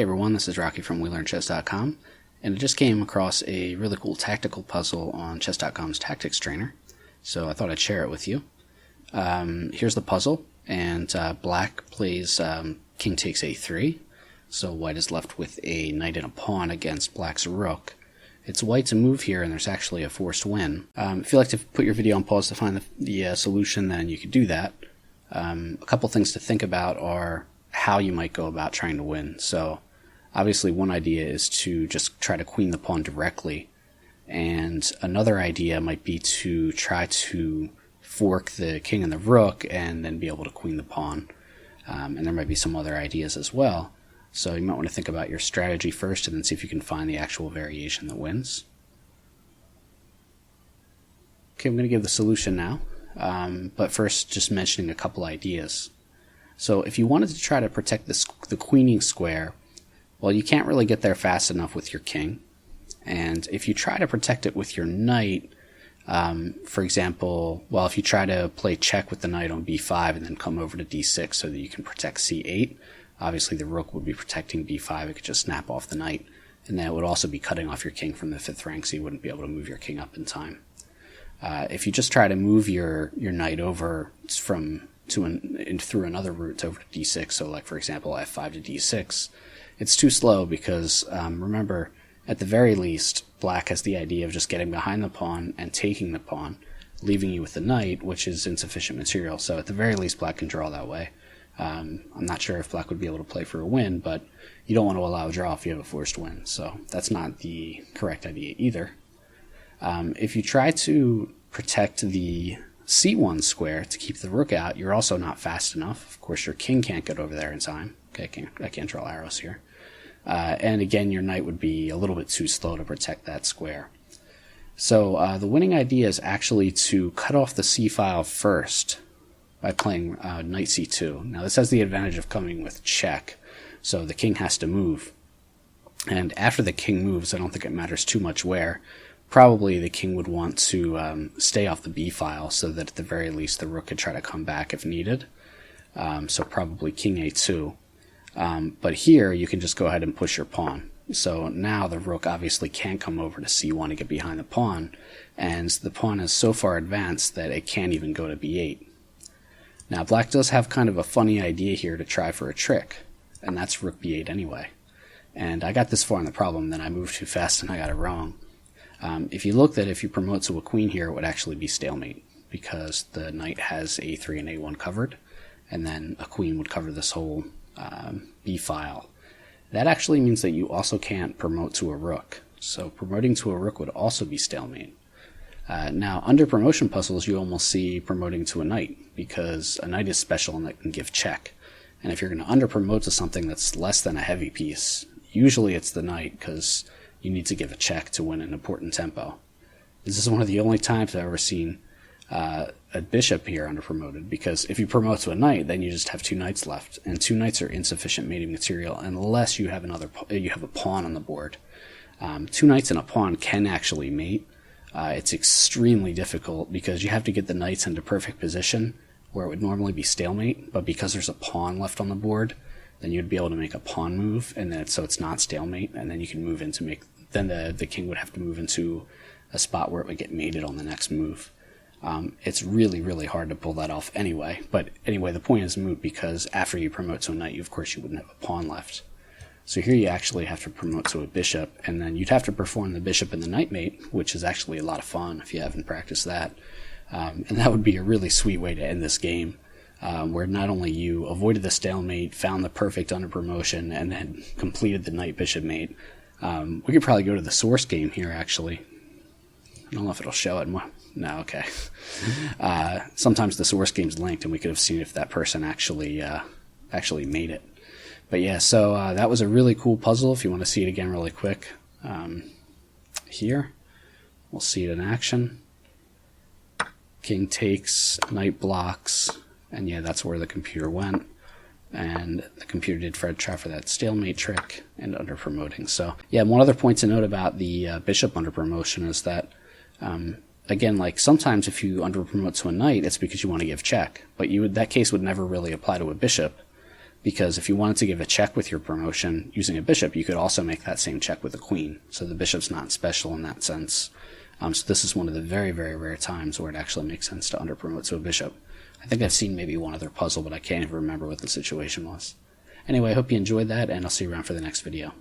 Hey everyone, this is Rocky from WeLearnChess.com, and I just came across a really cool tactical puzzle on Chess.com's Tactics Trainer, so I thought I'd share it with you. Here's the puzzle, and black plays king takes a3, so white is left with a knight and a pawn against black's rook. It's white to move here, and there's actually a forced win. If you like to put your video on pause to find the solution, then you could do that. A couple things to think about are how you might go about trying to win. So obviously one idea is to just try to queen the pawn directly, and another idea might be to try to fork the king and the rook and then be able to queen the pawn. And there might be some other ideas as well. So you might want to think about your strategy first and then see if you can find the actual variation that wins. Okay, I'm going to give the solution now, but first just mentioning a couple ideas. So if you wanted to try to protect the queening square, well, you can't really get there fast enough with your king. And if you try to protect it with your knight, for example, well, if you try to play check with the knight on b5 and then come over to d6 so that you can protect c8, obviously the rook would be protecting b5. It could just snap off the knight, and then it would also be cutting off your king from the 5th rank, so you wouldn't be able to move your king up in time. If you just try to move your knight over through another route over to d6, so like for example f5 to d6, it's too slow because remember, at the very least, black has the idea of just getting behind the pawn and taking the pawn, leaving you with the knight, which is insufficient material. So at the very least, black can draw that way. I'm not sure if black would be able to play for a win, but you don't want to allow a draw if you have a forced win, so that's not the correct idea either. If you try to protect the c1 square to keep the rook out, you're also not fast enough. Of course, your king can't get over there in time. Okay, I can't draw arrows here. And again, your knight would be a little bit too slow to protect that square. So the winning idea is actually to cut off the c-file first by playing knight c2. Now this has the advantage of coming with check, so the king has to move. And after the king moves, I don't think it matters too much where. Probably the king would want to stay off the b-file so that at the very least the rook could try to come back if needed. So probably king a2. But here you can just go ahead and push your pawn. So now the rook obviously can't come over to c1 and get behind the pawn, and the pawn is so far advanced that it can't even go to b8. Now black does have kind of a funny idea here to try for a trick, and that's rook b8 anyway. And I got this far in the problem, then I moved too fast and I got it wrong. If you look that if you promote to a queen here, it would actually be stalemate, because the knight has a3 and a1 covered, and then a queen would cover this whole b-file. That actually means that you also can't promote to a rook, so promoting to a rook would also be stalemate. Now, under promotion puzzles, you almost see promoting to a knight, because a knight is special and that can give check. And if you're going to under-promote to something that's less than a heavy piece, usually it's the knight, because you need to give a check to win an important tempo. This is one of the only times I've ever seen a bishop here under-promoted, because if you promote to a knight, then you just have 2 knights left, and 2 knights are insufficient mating material unless you have a pawn on the board. 2 knights and a pawn can actually mate. It's extremely difficult because you have to get the knights into perfect position where it would normally be stalemate, but because there's a pawn left on the board, then you'd be able to make a pawn move, and then so it's not stalemate, and then you can move into then the king would have to move into a spot where it would get mated on the next move. It's really, really hard to pull that off anyway, but anyway, the point is moot, because after you promote to a knight, of course you wouldn't have a pawn left. So here you actually have to promote to a bishop, and then you'd have to perform the bishop and the knight mate, which is actually a lot of fun if you haven't practiced that. And that would be a really sweet way to end this game, where not only you avoided the stalemate, found the perfect under promotion, and then completed the knight-bishop mate. We could probably go to the source game here, actually. I don't know if it'll show it. No, okay. Sometimes the source game's linked, and we could have seen if that person actually made it. But yeah, so that was a really cool puzzle. If you want to see it again really quick, here, we'll see it in action. King takes, knight blocks, and yeah, that's where the computer went. And the computer did try for that stalemate trick and under promoting. So yeah, one other point to note about the bishop under promotion is that again, like sometimes if you under promote to a knight, it's because you want to give check, but that case would never really apply to a bishop, because if you wanted to give a check with your promotion using a bishop, you could also make that same check with a queen. So the bishop's not special in that sense. So this is one of the very, very rare times where it actually makes sense to underpromote to a bishop. I think I've seen maybe one other puzzle, but I can't even remember what the situation was. Anyway, I hope you enjoyed that, and I'll see you around for the next video.